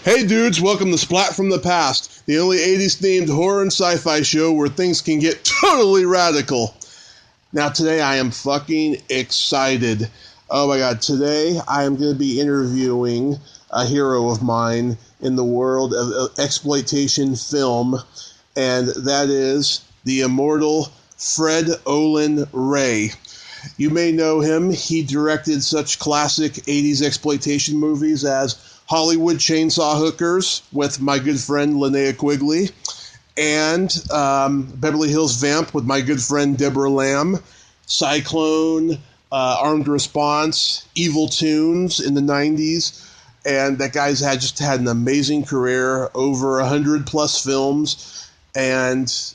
Hey dudes, welcome to Splat from the Past, the only 80s themed horror and sci-fi show where things can get totally radical. Now today I am fucking excited. Oh my god, today I am going to be interviewing a hero of mine in the world of exploitation film, and that is the immortal Fred Olen Ray. You may know him. He directed such classic 80s exploitation movies as Hollywood Chainsaw Hookers with my good friend Linnea Quigley, and Beverly Hills Vamp with my good friend Deborah Lamb, Cyclone, Armed Response, Evil Toons in the 90s, and that guy's just had an amazing career, over 100 plus films, and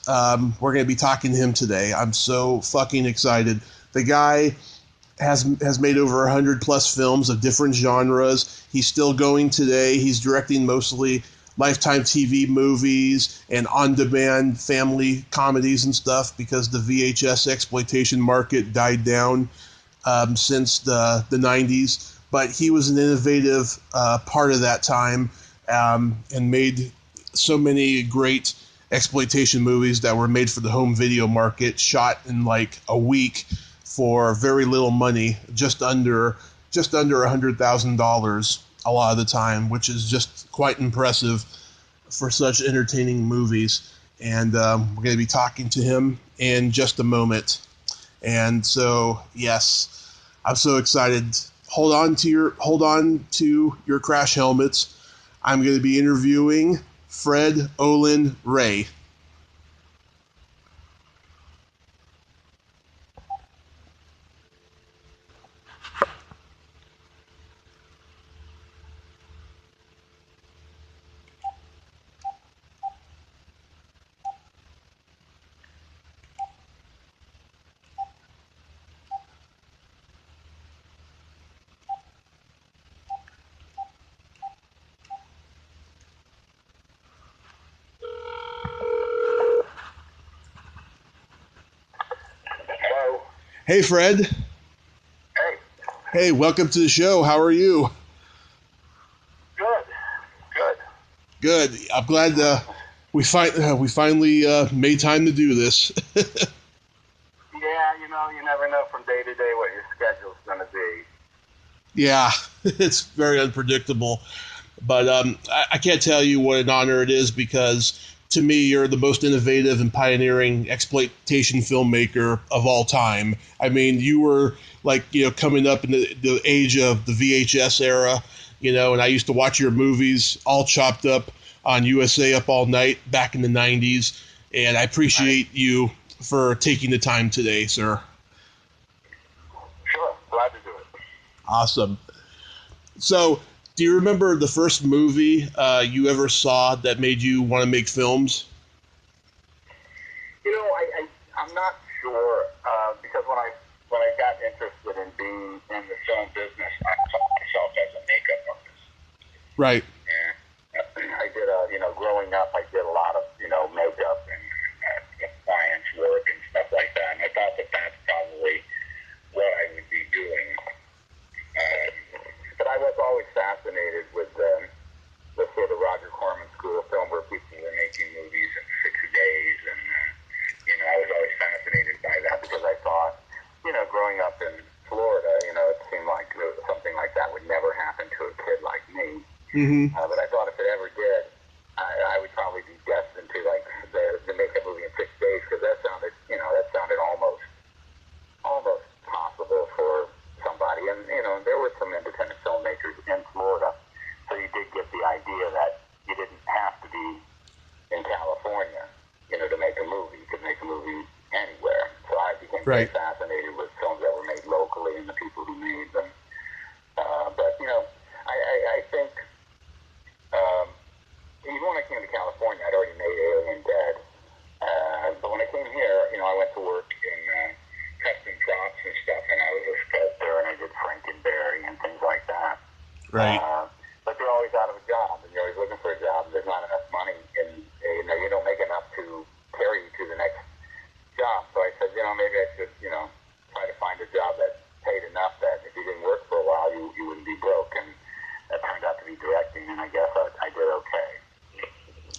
we're going to be talking to him today. I'm so fucking excited. The guy has made over 100 plus films of different genres. He's still going today. He's directing mostly Lifetime TV movies and on-demand family comedies and stuff because the VHS exploitation market died down since the 90s. But he was an innovative part of that time and made so many great exploitation movies that were made for the home video market, shot in like a week for very little money, just under $100,000 a lot of the time, which is just quite impressive for such entertaining movies. And we're going to be talking to him in just a moment. And so, yes, I'm so excited. Hold on to your crash helmets. I'm going to be interviewing Fred Olen Ray. Hey, Fred. Hey. Hey, welcome to the show. How are you? Good. I'm glad we finally made time to do this. Yeah, you never know from day to day what your schedule's going to be. Yeah, it's very unpredictable. But I can't tell you what an honor it is because to me, you're the most innovative and pioneering exploitation filmmaker of all time. I mean, you were coming up in the age of the VHS era, and I used to watch your movies all chopped up on USA Up All Night back in the 90s. And I appreciate you for taking the time today, sir. Sure, glad to do it. Awesome. So, do you remember the first movie you ever saw that made you want to make films? I'm not sure because when I got interested in being in the film business, I saw myself as a makeup artist. Right. And I did growing up, I did a lot of makeup and science work and stuff like that. And I thought that that's probably what I would be doing. But I was always fascinated with the sort of Roger Corman school of film where people were making movies in 6 days. And, I was always fascinated by that because I thought, growing up in Florida, it seemed like something like that would never happen to a kid like me. Mm-hmm. But I thought if it ever did, I would probably be destined to to make a movie in 6 days because that sounded almost possible for somebody. And there were some independent filmmakers in Florida, so you did get the idea that you didn't have to be in California, to make a movie. You could make a movie anywhere. So I became very fascinated with films that were made locally and the people who made them. But I think even when I came to California, I'd already made Alien Dead. But when I came here, I went to work in custom props and stuff, and I was a sculptor, and I did Frankenberry and things like that. Right. But you're always out of a job, and you're always looking for a job, and there's not enough money, and you don't make enough to carry you to the next job. So I said, maybe I should, try to find a job that paid enough that if you didn't work for a while, you wouldn't be broke. And that turned out to be directing, and I guess I did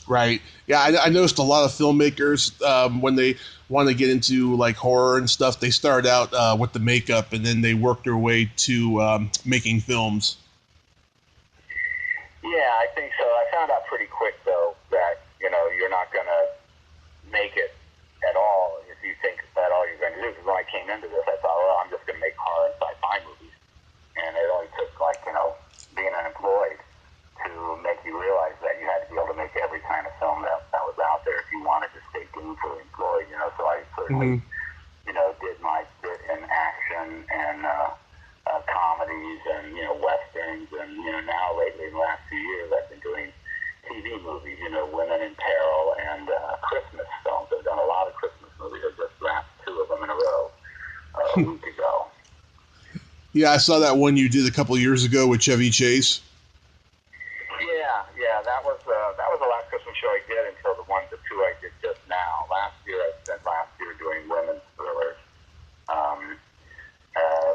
Right. Yeah, I noticed a lot of filmmakers when they want to get into like horror and stuff, they start out with the makeup and then they work their way to making films. Yeah, I think so. I found out pretty quick though that you're not going to make it at all if you think that all you're going to do. Because when I came into this, I thought, well, I'm just going to make horror and sci-fi movies, and it only took being unemployed to make you realize that you had to be able to make every kind of film that was out there if you wanted to stay gainfully employed. So I certainly, did my bit in action and comedies and westerns, and now lately in the last few years I've been doing TV movies, Women in Peril and Christmas films. I've done a lot of Christmas movies. I just wrapped 2 of them in a row a week ago. Yeah, I saw that one you did a couple of years ago with Chevy Chase. Yeah, that was the last Christmas show I did until the 2 I did just now. Last year I spent doing women's thrillers.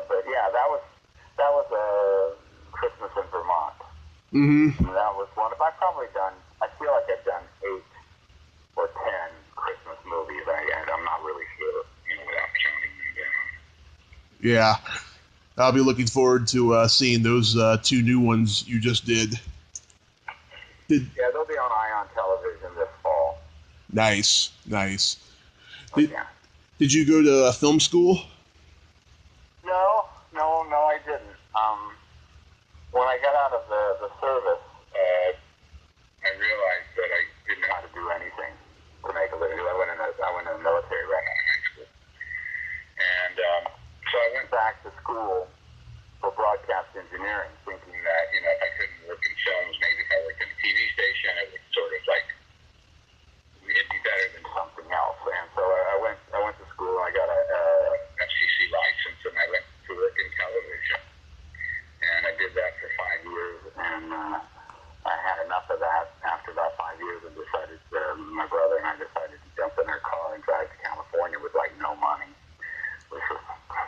But yeah, that was Christmas in Vermont. Mm-hmm. And that was one of I feel like I've done 8 or 10 Christmas movies. I'm not really sure, without counting them down. Yeah. I'll be looking forward to seeing those 2 new ones you just did. Yeah, they'll be on Ion Television this fall. Nice. Yeah. Did you go to film school? No, I didn't. When I got out of the service, I realized that I didn't know how to do anything to make a living. I went in the military right out of high school, and so I went back to school for broadcast engineering, thinking that if I couldn't work in films, maybe if I worked in a TV station, it would sort of it'd be better than something else. And so I went to school. I got a FCC license, and I went to work in television. And I did that for 5 years, and I had enough of that after about 5 years, and decided my brother and I decided to jump in our car and drive to California with no money, which was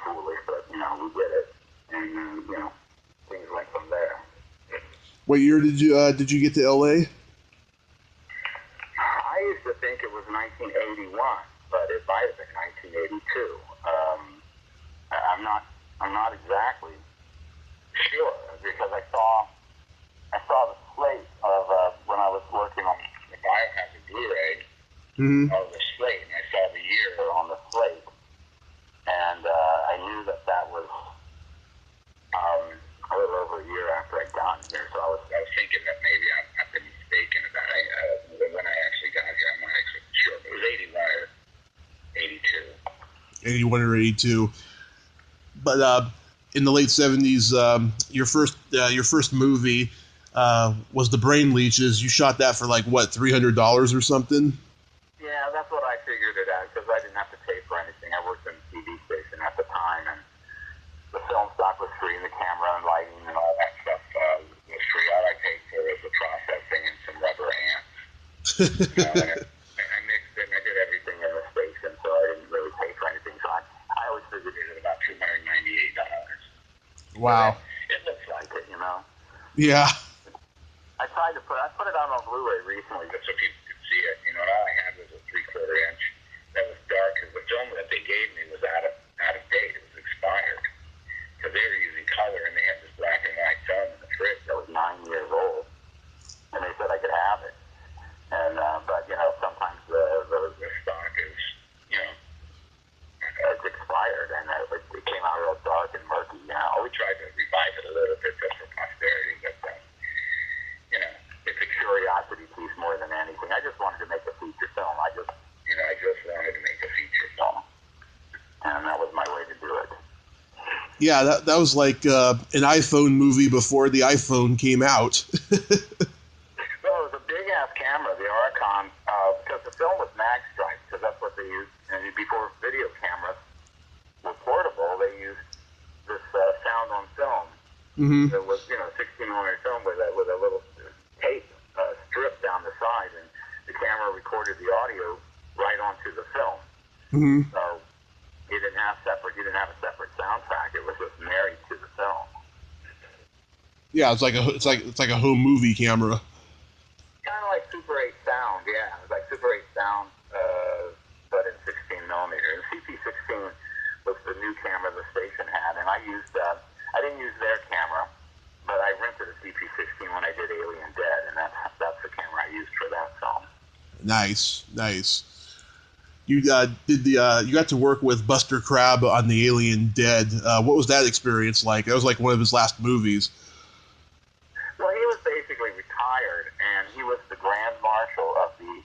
foolish, but we did it, and things went from there. What year did you get to LA? I used to think it was 1981, but it might have been 1982. I'm not exactly sure, because I saw the slate of when I was working on the Biohazard Blu-ray of the slate, and I saw the year on the slate, and I knew that was a little over a year after I'd gotten here. So I was thinking that maybe I've been mistaken about when I actually got here. I'm not actually sure. It was 81 or 82. 81 or 82. But in the late 70s, your first movie was The Brain Leeches. You shot that for $300 or something? Yeah, that's what I figured it at, because I didn't have to pay for anything. I worked in a TV station at the time, and the film stock was free, and the camera and lighting and all that stuff was free. All I paid for was the processing and some rubber ants. I mixed it, and I did everything in the station, so I didn't really pay for anything. So I always figured it at about $298. Wow. It looks like it, Yeah. I put it out on Blu-ray recently just so people could see it. And all I had was a 3/4 inch that was dark, because the film that they gave me was out of date. It was expired, because they were using color, and they had this black and white film in the fridge that was 9 years old, and they said I could have it. And but sometimes the stock is it's expired, and it came out real dark and murky. We tried to revive it a little bit just for posterity, but it's a curiosity piece more than anything. I just wanted to make a feature film. I just wanted to make a feature film, and that was my way to do it. Yeah, that was like an iPhone movie before the iPhone came out. Well, it was a big-ass camera, the Oricon, because the film was mag stripe, because that's what they used. And before video cameras were portable, they used this sound on film. Mm-hmm. It was 16mm film with a little tape strip down the side, and the camera recorded the audio right onto the film. Mm-hmm. So you didn't have a separate soundtrack. It was just married to the film. Yeah, it's like a home movie camera. Kind of like Super 8 sound, didn't use their camera, but I rented a CP16 when I did Alien Dead, and that's the camera I used for that film. Nice. You you got to work with Buster Crabbe on the Alien Dead. What was that experience like? That was like one of his last movies. Well, he was basically retired, and he was the Grand Marshal of the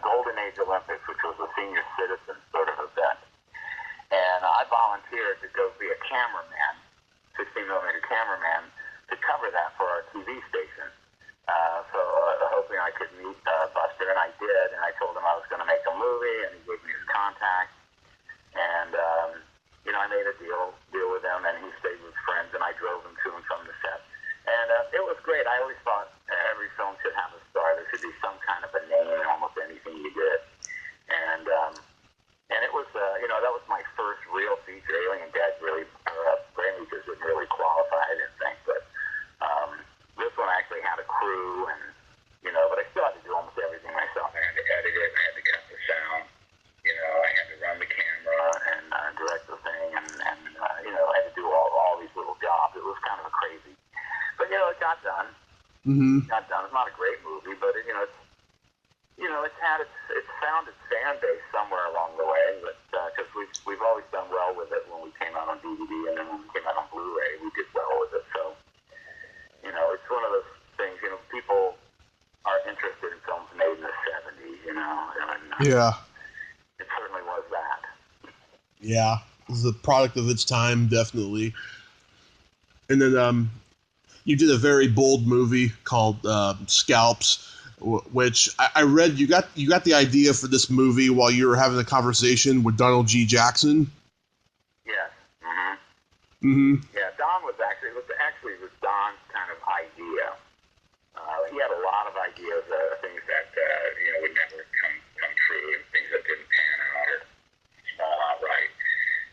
Golden Age Olympics, which was a senior citizen sort of event. And I volunteered to go be a cameraman, 16mm cameraman, to cover that for our TV station. Hoping I could meet Buster, and I did. And I told him I was going to make a movie, and he gave me his contact. And I made a deal with him, and he stayed with friends, and I drove him to and from the set. And it was great. I always thought every film should have a star. There should be some kind of a name in almost anything you did. And it was, that was my first real feature. Alien Dead really, Brand Leaders didn't really qualify, I didn't think. But this one actually had a crew, and, but I still had to do almost everything myself. I had to edit it, I had to cut the sound, I had to run the camera and direct the thing, and I had to do all these little jobs. It was kind of a crazy. But, it got done. Mm-hmm. Got done. It's not a great movie, but, it's found its fan base somewhere along the way, but because we've always done well with it when we came out on DVD, and then when we came out on Blu-ray, we did well with it. So, it's one of those things, people are interested in films made in the 70s, and Yeah. it certainly was that. Yeah. It was a product of its time, definitely. And then you did a very bold movie called Scalps, which I read you got the idea for this movie while you were having a conversation with Donald G. Jackson. Yes. Mm-hmm. Mm-hmm. Yeah, Don was it was Don's kind of idea. He had a lot of ideas, things that would never come true, and things that didn't pan out or fall out right.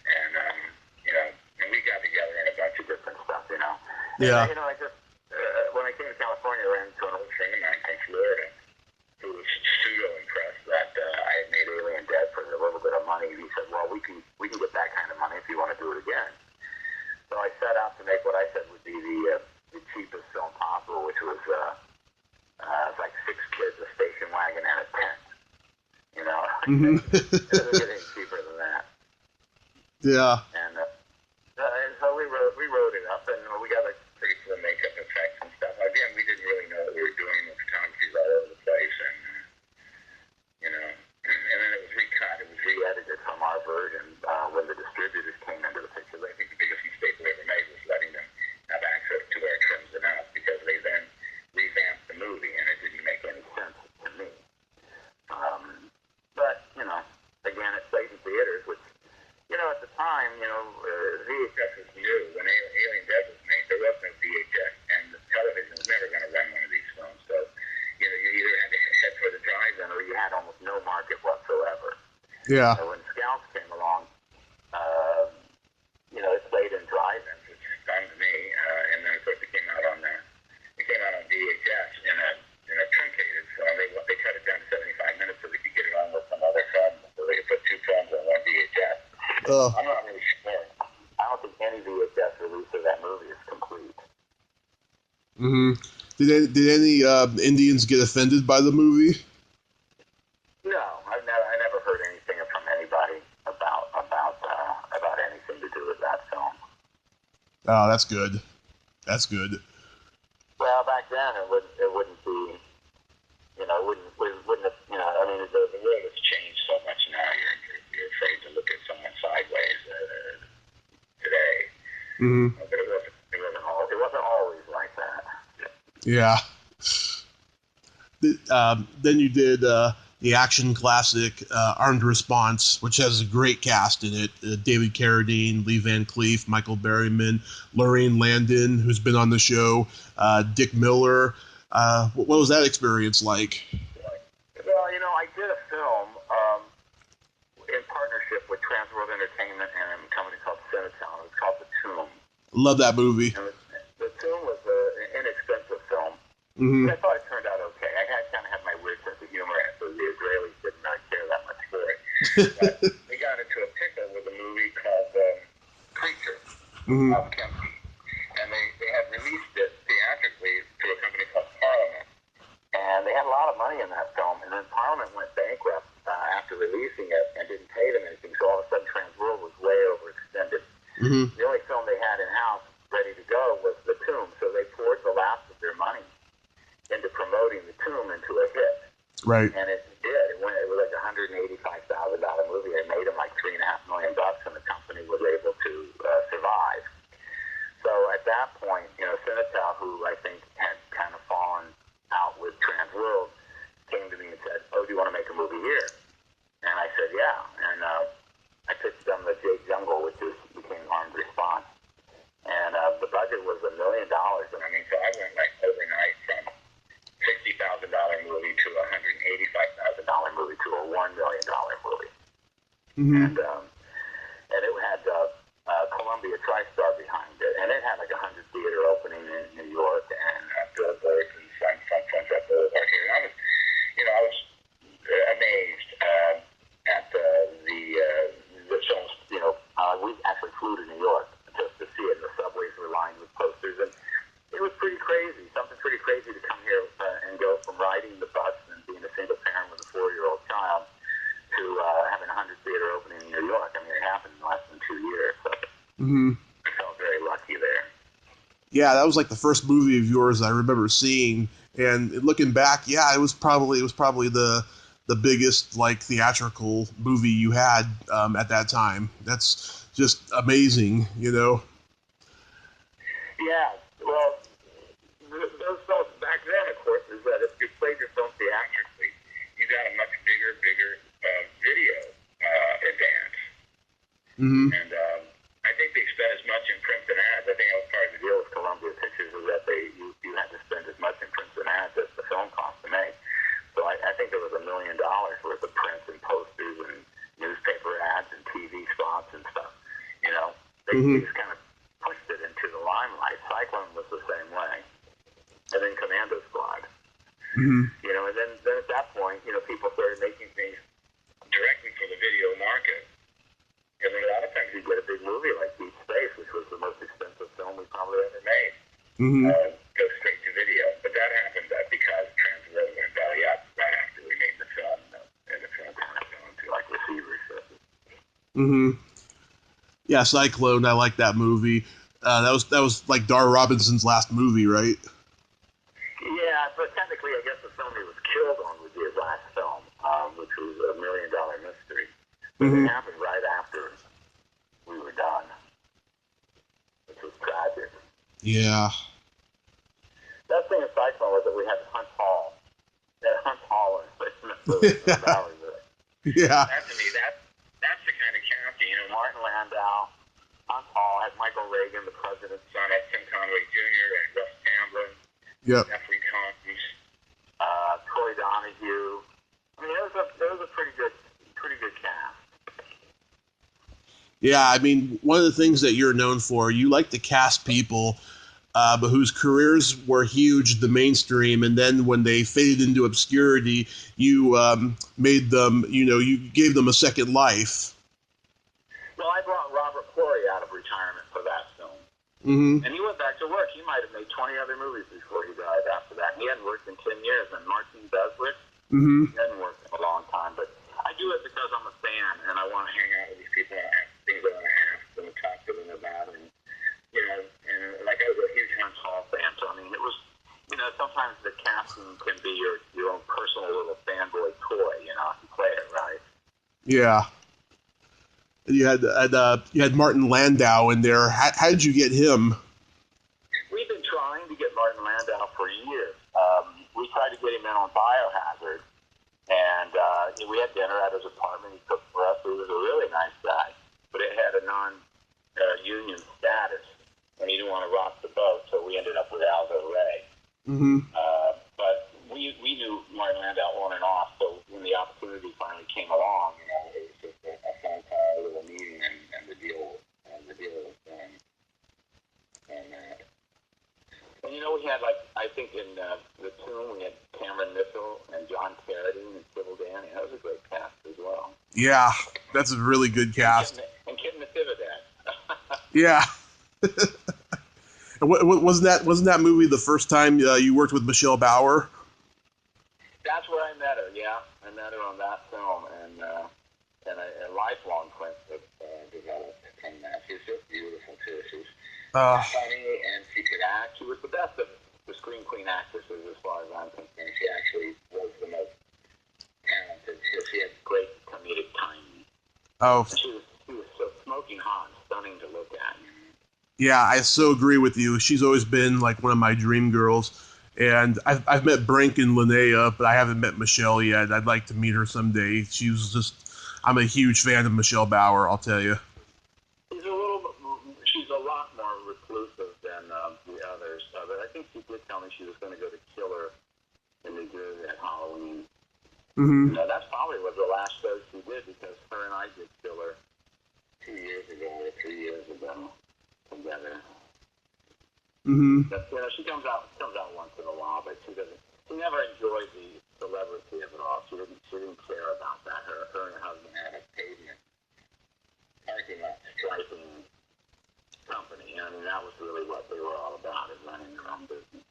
And and we got together in a bunch of different stuff, Yeah. And, I just when I came to California, I ran into an old friend of mine from Florida who was pseudo impressed that I had made Alien Dead for a little bit of money. He said, "Well, we can get that kind of money if you want to do it again." So I set out to make what I said would be the cheapest film possible, which was like 6 kids, a station wagon, and a tent. Mm-hmm. It doesn't get any cheaper than that. Yeah. And so we wrote it up, and we got pretty cool makeup effects and stuff. Again, we didn't really know what we were doing. The photography was all over the place, and and then it was recut. It was re-edited from our version when the distributors came into the picture. I think the biggest mistake we ever made was letting them have access to our trims and outs, because they then revamped the movie, and it didn't make any sense to me. But again, it played in theaters, which at the time, VHS was new. When Alien Dead was made, there was no VHS, and the television was never going to run one of these films. So, you either had to head for the drive-in, or you had almost no market whatsoever. Yeah. So when Scalps came along, it played in drive-ins, which stunned me. And then, of course, it came out on VHS in a truncated film. They cut it down to 75 minutes so they could get it on with some other film, so they could put 2 films on one VHS. I'm not really sure. I don't think any VHS release of that movie is complete. Mm-hmm. Did any Indians get offended by the movie? No, I never heard anything from anybody about anything to do with that film. Oh, that's good. That's good. Well, back then it wouldn't be, wouldn't have, I mean, the world has changed so much now. You're afraid to look at someone sideways today. Mm-hmm. But it wasn't always like that. Yeah. Then you did the action classic Armed Response, which has a great cast in it. David Carradine, Lee Van Cleef, Michael Berryman, Lorraine Landon, who's been on the show, Dick Miller. What was that experience like? Well, I did a film in partnership with Transworld Entertainment and a company called Cinetown. It was called The Toons. Love that movie. And the Toon was an inexpensive film. Mm-hmm. I thought it turned out okay. I kind of had my weird sense of humor, and so the Israelis didn't care that much for it. But we got into a pickle with a movie called Creature mm-hmm. of Kempe. a lot of money in that film, and then Parliament went bankrupt after releasing it and didn't pay them anything, so all of a sudden Transworld was way overextended. Mm-hmm. The only film they had in-house ready to go was The Tomb, so they poured the last of their money into promoting The Tomb into a hit. Right. And it did. It was like a $185,000 movie. They made them like $3.5 million, and the company was able to survive. So at that point, Cinetel, who I think had kind of fallen out with Transworld, came to me and said, "Oh, do you want to make a movie here?" And I said, "Yeah." And I pitched them The Jake Jungle, which became Armed Response. And the budget was $1 million. And I mean, so I went like overnight from $60,000 movie to a $185,000 movie to a $1 million movie. Mm-hmm. And it had Columbia TriStar behind it, and it had like a 100 theater opening in New York and billboards and Sunset Boulevard here. And I was amazed at the films. We actually flew to New York just to see it. The subways were lined with posters, and it was pretty crazy. Something pretty crazy to come here and go from riding the bus and being a single parent with a 4-year-old child to having a 100 theater opening in New York. I mean, it happened in less than 2 years. So Mm-hmm. I felt very lucky there. Yeah, that was like the first movie of yours I remember seeing, and looking back, yeah, it was probably the biggest like theatrical movie you had at that time. That's just amazing, Yeah, well, those films back then, of course, is that if you played your film theatrically, you got a much bigger video advance. Mm-hmm. And I think they spent as much in prints and ads. I think that was part of the deal with Columbia Pictures, was that you had to spend as much in prints and ads as the film cost to make. So I think there was $1 million worth of prints and posters and newspaper ads and TV spots and stuff. They just kind of pushed it into the limelight. Cyclone was the same way, and then Commando Squad. Mm-hmm. And then at that point, people started making things directly for the video market. And then a lot of times you get a big movie like Deep Space, which was the most expensive film we probably ever made. Mm-hmm. Go straight to video. But that happened because Transworld went belly up right after we made the film, and the film kind of fell into like receivership. Mm-hmm. Yeah, Cyclone. I like that movie. That was like Dar Robinson's last movie, right? Yeah, but technically, I guess the film he was killed on was his last film, which was $1 Million Mystery. But Mm-hmm. it happened right after we were done, which was tragic. Yeah. That thing in Cyclone was that we had Hunt Hall. That Hunt Hall in the valley there. Yeah. That to me, that's the kind of character. Martin Landau, Hunt Hall, had Michael Reagan, the president's son, had Tim Conway Jr., and Russ Tamblyn, Yep. Jeffrey Combs, Troy Donahue. I mean, it was a pretty good cast. Yeah, I mean, one of the things that you're known for, you like to cast people but whose careers were huge, the mainstream, and then when they faded into obscurity, you made them, you gave them a second life. Well, I brought Robert Corey out of retirement for that film. Mm-hmm. And he went back to work. He might have made 20 other movies before he died after that. He hadn't worked in 10 years. And Martin Beswick, Mm-hmm. he hadn't worked in a long time. But I do it because I'm a fan, and I want to hang out with these people and ask things I want to ask them and talk to them about. And, and like I was a huge Hunt Hall fan, so I mean, it was, sometimes the casting can be your own personal little fanboy toy, if you play it right. Yeah. You had Martin Landau in there. How did you get him? We've been trying to get Martin Landau for years. We tried to get him in on Biohazard, and we had dinner at his apartment. He cooked for us. He was a really nice guy, but it had a non-union status, and he didn't want to rock the boat, so we ended up with Aldo Ray. Mm-hmm. But we knew Martin Landau on and off, so when the opportunity finally came along, it was just a phone call, a little meeting, and the deal was done. And we had, I think in the Toon, we had Cameron Mitchell and John Carradine and Sybil Danny. That was a great cast as well. Yeah, that's a really good cast. And Kid Natividad. Yeah. And wasn't that movie the first time you worked with Michelle Bauer? That's where I met her. Yeah, I met her on that film, and a lifelong friendship developed from that. She's just beautiful too. She's funny, and she could act. She was the best of the screen queen actresses, as far as I'm concerned. She actually was the most talented. She had great comedic timing. Oh, and she was so smoking hot, stunning to look at. yeah, I so agree with you. She's always been like one of my dream girls. And I've met Brink and Linnea, but I haven't met Michelle yet. I'd like to meet her someday. I'm a huge fan of Michelle Bauer, I'll tell you. She's a lot more reclusive than the others. But I think she did tell me she was going to go to Killer in New Jersey at Halloween. Mm-hmm. That's probably was the last show she did, because her and I did Killer 2 years ago or 3 years ago together. Mm-hmm. But, she comes out once in a while, but she never enjoyed the celebrity of it all. She didn't care about that. Her and her husband had a pavement parking lot striping company. I mean, that was really what they were all about, is running their own business.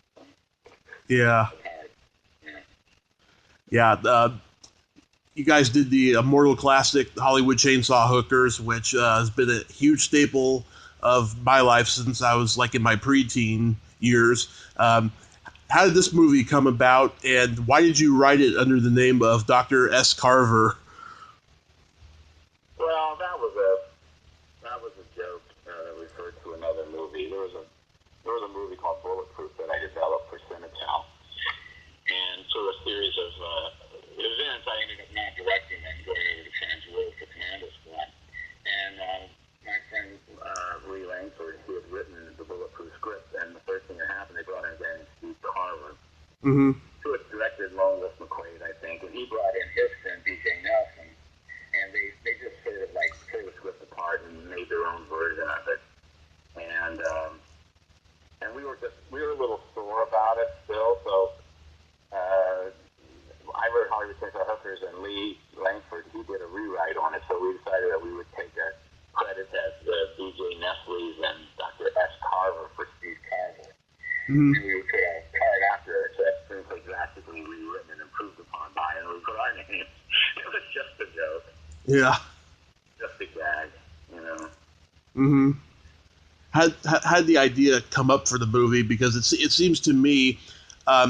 Yeah. Yeah. You guys did the immortal classic Hollywood Chainsaw Hookers, which has been a huge staple of my life since I was like in my preteen years. How did this movie come about, and why did you write it under the name of Dr. S. Carver? Well, that was a joke that referred to another movie. There was a movie called Bulletproof that I developed for Cinetel, and through a series of events, I ended up not directing and going over to Transworld for Commando Splat. And my friend Lee Langford, who had written the Bulletproof script, and the first thing that happened, they brought in a guy named Steve Carver, Mm-hmm. who had directed Lone Wolf McQuaid, I think, and he brought in his friend B.J. Nelson, and they just sort of like tore the script apart and made their own version of it. And we were a little sore about it still, so I wrote Hollywood Chainsaw Hookers, and Lee Langford, he did a rewrite on it, so we decided that we would take a credit as B.J. Nestle's and Dr. S. Carver for Steve Carver. Mm-hmm. And we would put a card after it, so that screenplay drastically rewritten and improved upon by, and we put our names. It was just a joke. Yeah. Just a gag, Mm-hmm. How did the idea come up for the movie? Because it seems to me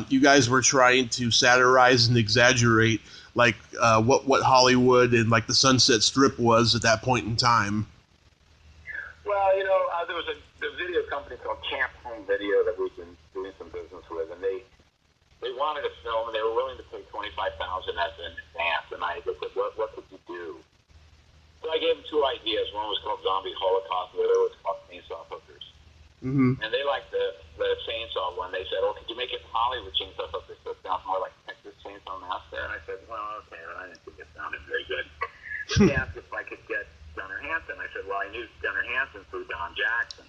you guys were trying to satirize and exaggerate like what Hollywood and like the Sunset Strip was at that point in time. Well, there was a video company called Camp Home Video that we've been doing some business with, and they wanted a film, and they were willing to pay $25,000 as an advance. And they said, what could you do? So I gave them two ideas. One was called Zombie Holocaust, the other was called Chainsaw Hookers. Mm-hmm. And they liked the chainsaw one. They said, could you make it Hollywood Chainsaw Hookers, so it sounds more like Texas Chainsaw Massacre? And I said, well, okay, I didn't think it sounded very good. Then they asked if I could get Gunnar Hansen. I said, well, I knew Gunnar Hansen through Don Jackson.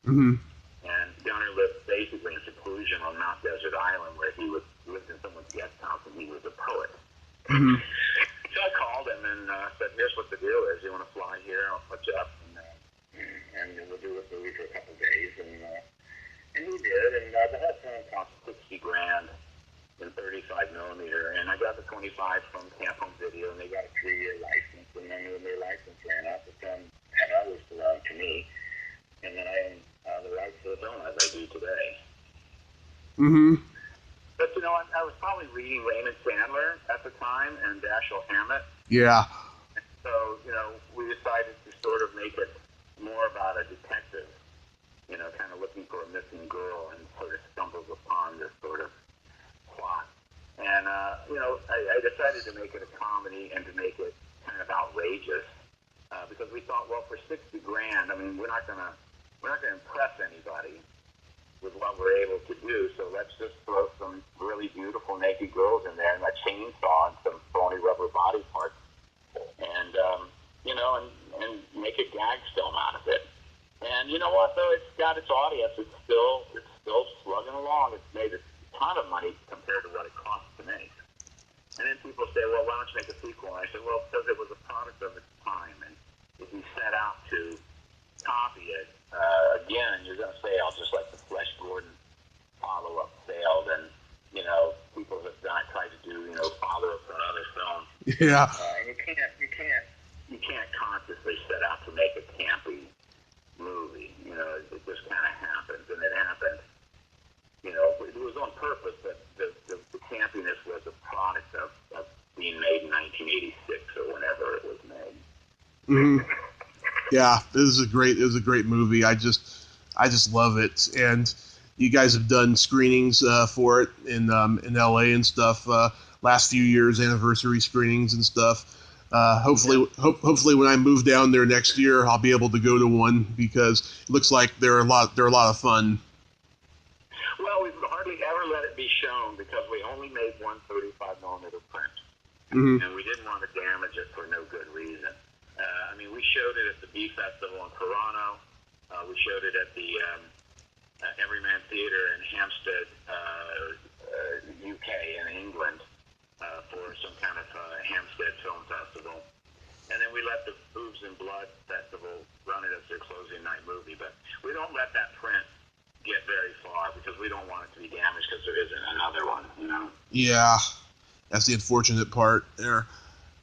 Mm-hmm. And Gunnar lived basically in seclusion on Mount Desert Island, where he lived in someone's guest house, and he was a poet. Mm-hmm. So I called him and said, here's what the deal is. You want to fly here? I'll put you up, and we'll do this movie for a couple of days. And he did, and the whole film cost $60,000 in 35 millimeter, and I got the 25 from Camp Home Video, and they got a 3-year license, and then when their license ran out, the film had always belonged to me, and then I own the rights to the film as I do today. Mm-hmm. But I was probably reading Raymond Chandler at the time and Dashiell Hammett. Yeah. So, we decided to sort of make it more about a detective, kind of looking for a missing girl, and sort of stumbles upon this sort of plot. And, I decided to make it a comedy and to make it kind of outrageous, because we thought, well, for $60,000, I mean, we're not gonna impress anybody with what we're able to do, so let's just throw some really beautiful naked girls in there and a chainsaw and some phony rubber body parts, and and make a gag film out of it. And you know what, though, it's got its audience. It's still slugging along. It's made a ton of money compared to what it cost to make. And then people say, well, why don't you make a sequel? And I said, well, because it was a product of its time, and if you set out to copy it, again, you're going to fail, just like the Flesh Gordon follow-up failed, and people have tried to do Yeah. And you can't consciously set out to make a campy movie. You know, it just kind of happens, and it happened. You know, it was on purpose, but the campiness was a product of being made in 1986 or whenever it was made. Mm-hmm. Yeah, it was a great movie. I just love it, and you guys have done screenings for it in LA and stuff. Last few years, anniversary screenings and stuff. Hopefully, when I move down there next year, I'll be able to go to one because it looks like they're a lot of fun. Well, we've hardly ever let it be shown because we only made one 35mm print, and we didn't want to damage it for no good reason. I mean, we showed it at the Bee Festival in Toronto. We showed it at the Everyman Theatre in Hampstead, UK in England, for some kind of Hampstead Film Festival. And then we let the Boobs and Blood Festival run it as their closing night movie. But we don't let that print get very far because we don't want it to be damaged because there isn't another one, you know? Yeah, that's the unfortunate part there.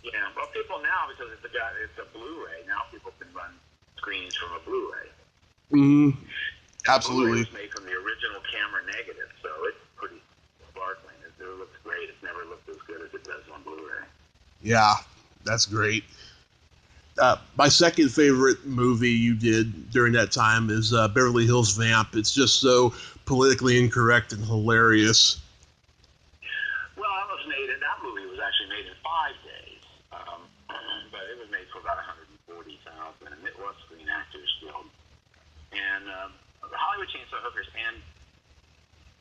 Yeah, well, people now, because it's a Blu-ray, now people can run screenings from a Blu-ray. Mm-hmm. And Absolutely. The Blu-ray was made from the original camera negative, so it's pretty sparkling. It looks great. It's never looked as good as it does on Blu-ray. Yeah, that's great. My second favorite movie you did during that time is Beverly Hills Vamp. It's just so politically incorrect and hilarious. Well, that movie was actually made in 5 days, but it was made for about $140,000, and it was Screen Actors Guild. And the Hollywood Chainsaw Hookers and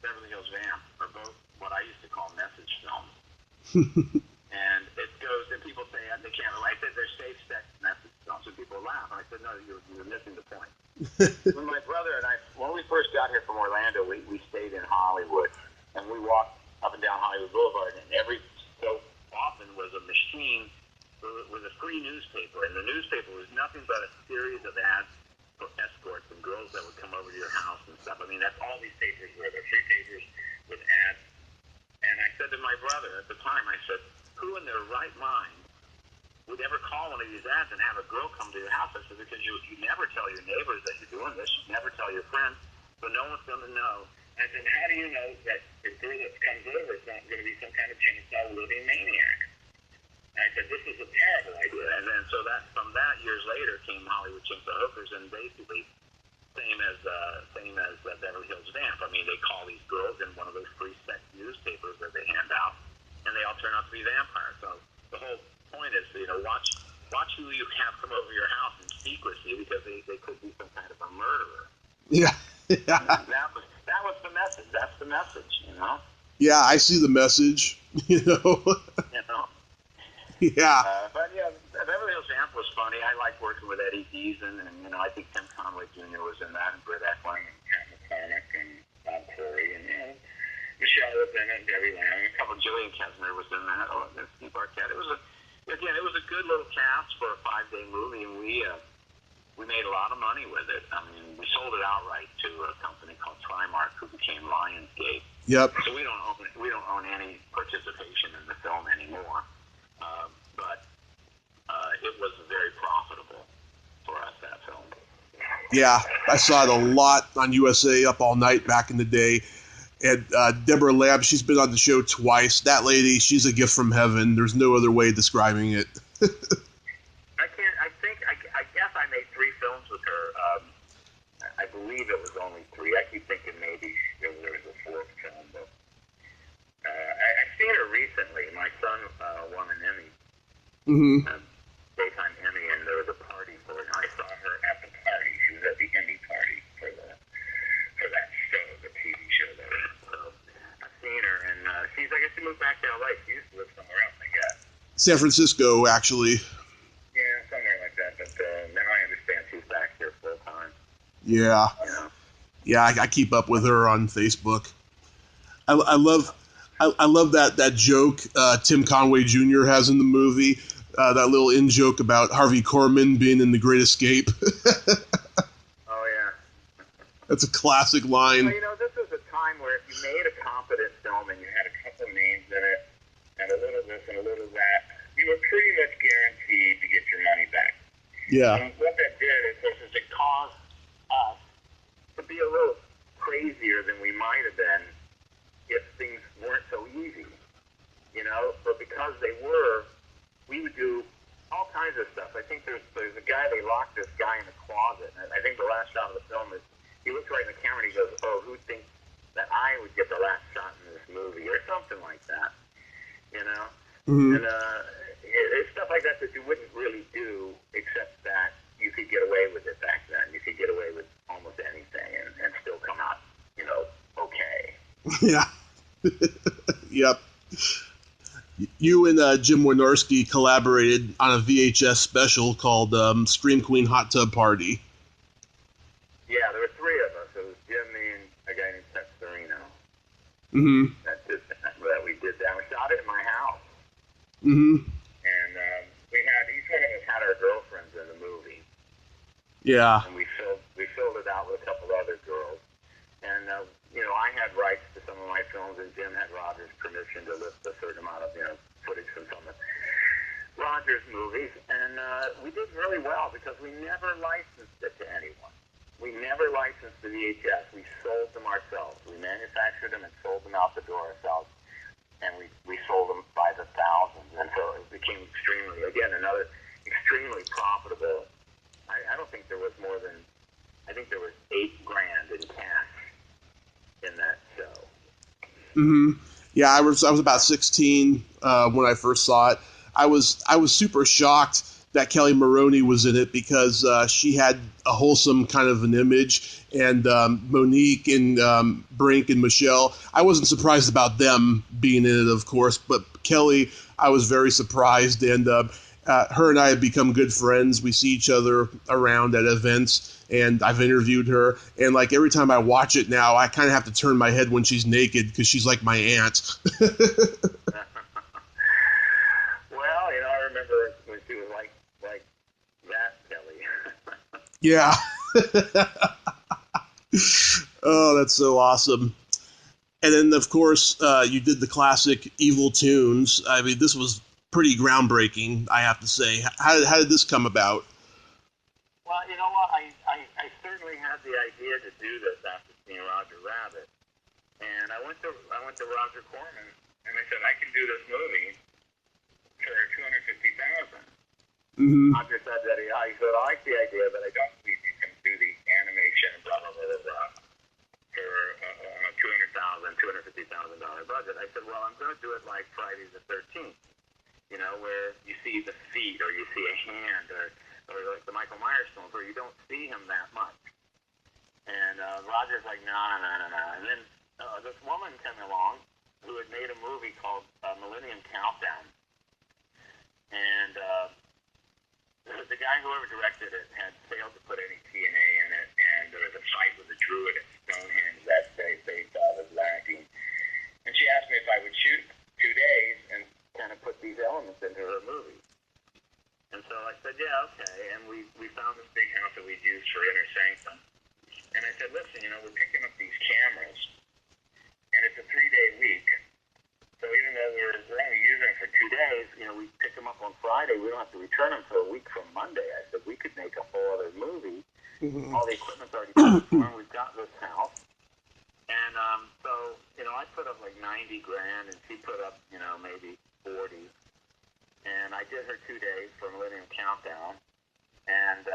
Beverly Hills Vamp are both what I used to call message films. And it goes, and people say they can't relate. They're safe sex message films, and people laugh. And I said, no, you're missing the point. When my brother and I, when we first got here from Orlando, we stayed in Hollywood, and we walked up and down Hollywood Boulevard, and every so often was a machine with a free newspaper, and the newspaper was nothing but a series of ads for escorts and girls that would come over to your house and stuff. I mean, that's all these papers were. They're free papers with ads. And I said to my brother at the time, I said, who in their right mind would ever call one of these ads and have a girl come to your house? I said, because you never tell your neighbors that you're doing this. You never tell your friends, so no one's going to know. I said, how do you know that the girl that comes over is not going to be some kind of chainsaw living maniac? I said, this is a terrible idea. And then so that from that, years later, came Hollywood Chainsaw Hookers, and basically same as Beverly Hills Vamp. I mean, they call these girls in one of those free sex newspapers that they hand out, and they all turn out to be vampires. So the whole point is, you know, watch who you have come over your house in secrecy, because they could be some kind of a murderer. Yeah. That was the message. That's the message, you know? Yeah, I see the message, you know? You know? Yeah. But yeah, Beverly Hills Vamp was funny. I liked working with Eddie Deason, and you know, I think Tim Conway Jr. was in that, and Fred Olen and Pat McCormick and Bob Corey, and you know, Michelle was in it, and Debbie Lamb, and a couple. Julian Kessner was in that. Oh, and Steve Arquette. It was a good little cast for a 5-day movie, and we made a lot of money with it. I mean, we sold it outright to a company called Trimark, who became Lionsgate. Yep. So we don't own any participation in the film anymore. But it was very profitable for us, that film. Yeah, I saw it a lot on USA Up All Night back in the day. And Deborah Lamb, she's been on the show twice. That lady, she's a gift from heaven. There's no other way of describing it. I guess I made 3 films with her. I believe it was only 3. I keep thinking maybe there was a 4th film, but I've seen her recently. My son won an Emmy. Mm-hmm. Daytime Emmy, and there was a party for it, and I saw her at the party. She was at the Emmy party for that show, the TV show there. So I've seen her, and I guess she moved back to LA. She used to live somewhere else, I guess. San Francisco, actually. Yeah, somewhere like that, but now I understand she's back here full time. Yeah. Yeah, I keep up with her on Facebook. I love that joke Tim Conway Jr. has in the movie. That little in-joke about Harvey Korman being in The Great Escape. Oh, yeah. That's a classic line. Well, you know, this was a time where if you made a competent film and you had a couple names in it, and a little this and a little that, you were Yeah. And what that did is it caused us to be a little crazier than we might have been if things weren't so easy, you know. But because they were, we would do all kinds of stuff. I think there's a guy, they locked this guy in a closet, and I think the last shot of the film is he looks right in the camera and he goes, "Oh, who thinks that I would get the last shot in this movie?" or something like that, you know. Mm-hmm. And it's stuff like that that you wouldn't really do, except that you could get away with it back then. You could get away with almost anything and still come out, you know, okay. Yeah. Yep. You and Jim Wynorski collaborated on a VHS special called Scream Queen Hot Tub Party. Yeah, there were three of us. It was Jim, me, and a guy named Tex Serino. Mm-hmm. That we did that. We shot it in my house. Mm-hmm. And we had, each one of us had our girlfriends in the movie. Yeah. And we filled it out with a couple other girls. And, you know, I had rights to some of my films, and Jim had Roger's permission to list a certain amount of, you know, footage from some of Roger's movies. And we did really well because we never licensed it to anyone. We never licensed the VHS. We sold them ourselves. We manufactured them and sold them out the door ourselves. And we sold them by the thousands. And so it became another extremely profitable. I don't think there was more than, I think there was $8,000 in cash in that show. Mm-hmm. Yeah, I was about 16 when I first saw it. I was super shocked that Kelly Maroney was in it because she had a wholesome kind of an image, and Monique and Brink and Michelle, I wasn't surprised about them being in it, of course, but Kelly, I was very surprised, and her and I have become good friends. We see each other around at events, and I've interviewed her, and like every time I watch it now, I kind of have to turn my head when she's naked because she's like my aunt. Well, you know, I remember when she was like that, Kelly. Yeah. Oh, that's so awesome. And then, of course, you did the classic Evil Toons. I mean, this was pretty groundbreaking, I have to say. How did this come about? Well, you know what? I certainly had the idea to do this after seeing Roger Rabbit. And I went to Roger Corman, and I said, I can do this movie for $250,000. Mm-hmm. Roger said that he said, I like the idea, but I don't believe you can do the animation, blah, blah, blah, blah, blah, for a $250,000 budget. I said, well, I'm going to do it like Friday the 13th, you know, where you see the feet or you see a hand or like the Michael Myers films where you don't see him that much. And Roger's like, no. And then this woman came along who had made a movie called Millennium Countdown. And the guy, whoever directed it, had failed to put any TNA in it, and there was a fight with a druid at Stonehenge that they thought was lacking. And she asked me if I would shoot 2 days and kind of put these elements into her movie. And so I said, yeah, okay. And we found this big house that we'd used for Inner Sanctum. And I said, listen, you know, we're picking up these cameras, and it's a 3-day week. So even though we're only using them for 2 days, you know, we pick them up on Friday. We don't have to return them for a week from Monday. I said, we could make a whole other movie. Mm-hmm. All the equipment's already paid for, and we've got this house. And so, you know, I put up like $90,000, and she put up, you know, maybe 40. And I did her 2 days for Millennium Countdown, and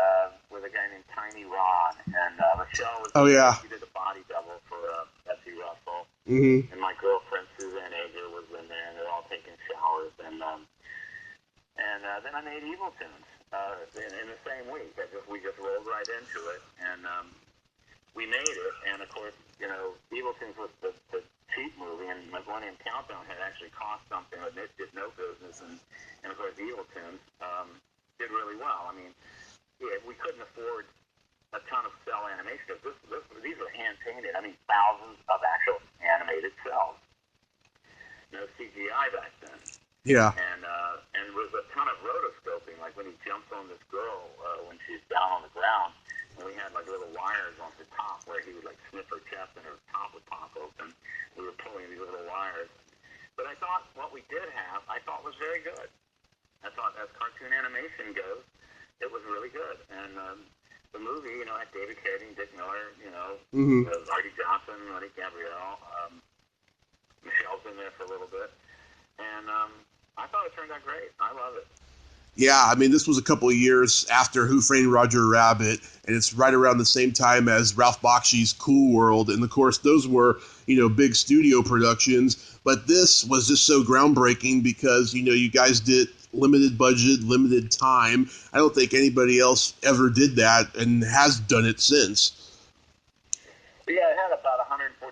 with a guy named Tiny Ron. And Michelle was she did a body double for Betsy Russell. Mm-hmm. And my girlfriend Suzanne Ager was in there, and they're all taking showers. And then I made Evil Toons in the same week. We just rolled right into it, and we made it. And of course, you know, Evil Toons was the cheap movie, and Millennium Countdown had actually cost something, but it did no business. And of course, Evil Toons did really well. I mean, we couldn't afford a ton of cell animation because these were hand painted. I mean, thousands of actual animated cells. No CGI back then. Yeah. And it was a ton of rotoscoping, like when he jumps on this girl when she's down on the ground, and we had like little wires on the top where he would like snip her chest and her top would pop open. We were pulling these little wires. But I thought what we did have, was very good. I thought as cartoon animation goes, it was really good. And the movie, you know, had David Carradine, Dick Miller, you know, Artie Johnson, Lenny Gabrielle, Michelle's in there for a little bit. And I thought it turned out great. I love it. Yeah, I mean, this was a couple of years after Who Framed Roger Rabbit, and it's right around the same time as Ralph Bakshi's Cool World, and of course, those were, you know, big studio productions, but this was just so groundbreaking because, you know, you guys did limited budget, limited time. I don't think anybody else ever did that and has done it since. Yeah, it had about $140,000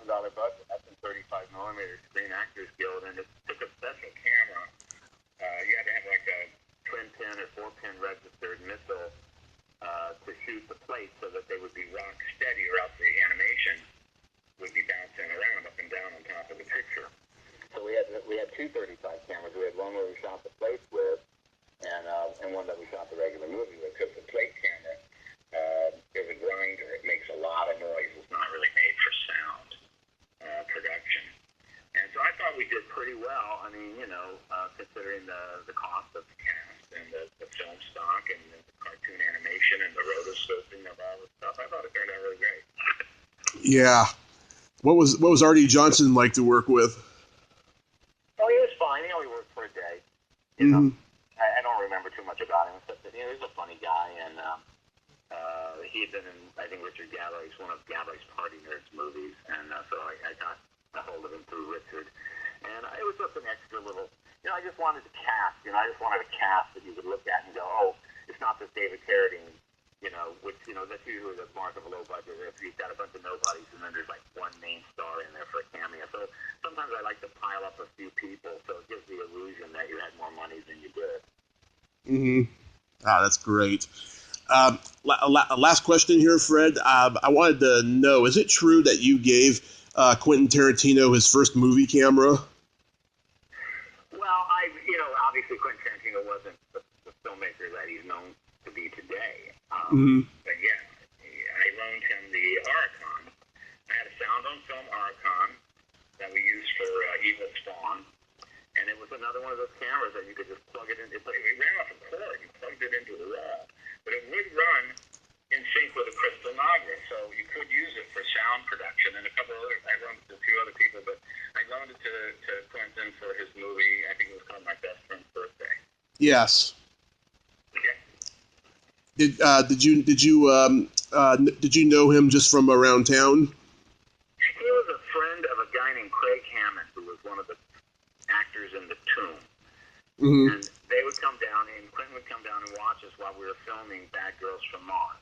budget. That's in 35 millimeter Screen Actors Guild, and it took a special camera. You had to have like a twin pin or 4-pin registered missile to shoot the plates so that they would be rock steady, or else the animation would be bouncing around up and down on top of the picture. So we had two 35 cameras. We had one where we shot the plates with, and one that we shot the regular movie with. Because the plate camera is a grinder. It makes a lot of noise. It's not really made for sound production. And so I thought we did pretty well. I mean, you know, considering the cost of the cast and the film stock and the cartoon animation and the rotoscoping of all this stuff, I thought it turned out really great. Yeah. What was Artie Johnson like to work with? Oh, he was fine. He only worked for a day. You know, I don't remember too much about him, except that, you know, he was a funny guy, and he had been in, I think, Richard Galler's, one of Galler's Party Nerds movies, and so I got a hold of him through Richard. And it was just an extra little, you know, I just wanted to cast, you know, I just wanted a cast that you could look at and go, oh, it's not this David Carradine, you know, which, you know, that's usually the mark of a low budget. If you've got a bunch of nobodies and then there's like one main star in there for a cameo. So sometimes I like to pile up a few people so it gives the illusion that you had more money than you did. Ah, that's great. Last question here, Fred. I wanted to know, is it true that you gave Quentin Tarantino his first movie camera? Well, you know, obviously Quentin Tarantino wasn't the filmmaker that he's known to be today. But yeah, I loaned him the Auricon. I had a sound on film Auricon that we used for Evil Spawn, and it was another one of those cameras that you could just plug it in. It ran off a cord. You plugged it into the wall, but it would run in sync with a crystal Nagra, so you could use it for sound production. And a couple other, I loaned it to a few other people, but I loaned it to Quentin for his movie. I think it was called My Best Friend's Birthday. Yes. Okay. Did you know him just from around town? He was a friend of a guy named Craig Hammond, who was one of the actors in the Toons. And they would come down, and Quentin would come down and watch us while we were filming Bad Girls from Mars.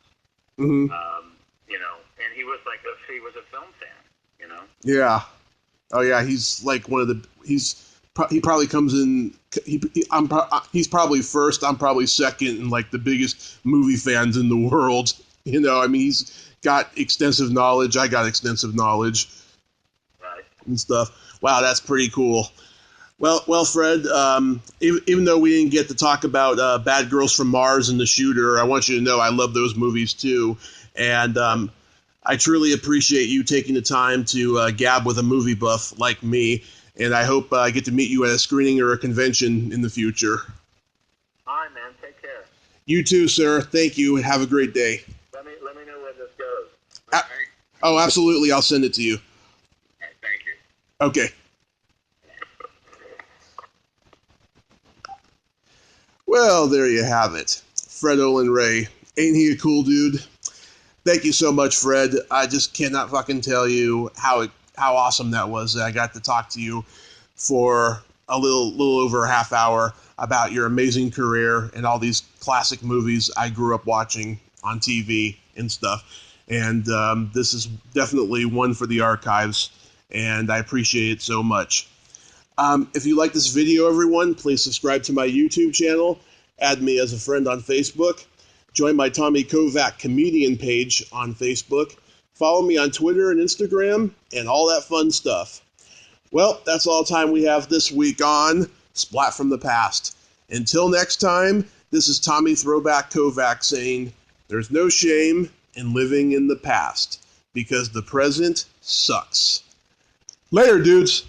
You know, and he was a film fan, you know? Yeah. Oh yeah, he's like one of the, he probably comes in, he's probably first, I'm probably second, and like the biggest movie fans in the world. You know, I mean, he's got extensive knowledge, I got extensive knowledge. Right. And stuff. Wow, that's pretty cool. Well, Fred, even though we didn't get to talk about Bad Girls from Mars and The Shooter, I want you to know I love those movies too. And I truly appreciate you taking the time to gab with a movie buff like me. And I hope I get to meet you at a screening or a convention in the future. All right, man. Take care. You too, sir. Thank you, and have a great day. Let me know where this goes. Oh, absolutely. I'll send it to you. All right, thank you. Okay. Well, there you have it. Fred Olen Ray. Ain't he a cool dude? Thank you so much, Fred. I just cannot fucking tell you how awesome that was that I got to talk to you for a little over a half hour about your amazing career and all these classic movies I grew up watching on TV and stuff. And this is definitely one for the archives, and I appreciate it so much. If you like this video, everyone, please subscribe to my YouTube channel, add me as a friend on Facebook, join my Tommy Kovac comedian page on Facebook, follow me on Twitter and Instagram, and all that fun stuff. Well, that's all time we have this week on Splat from the Past. Until next time, this is Tommy Throwback Kovac saying, there's no shame in living in the past, because the present sucks. Later, dudes.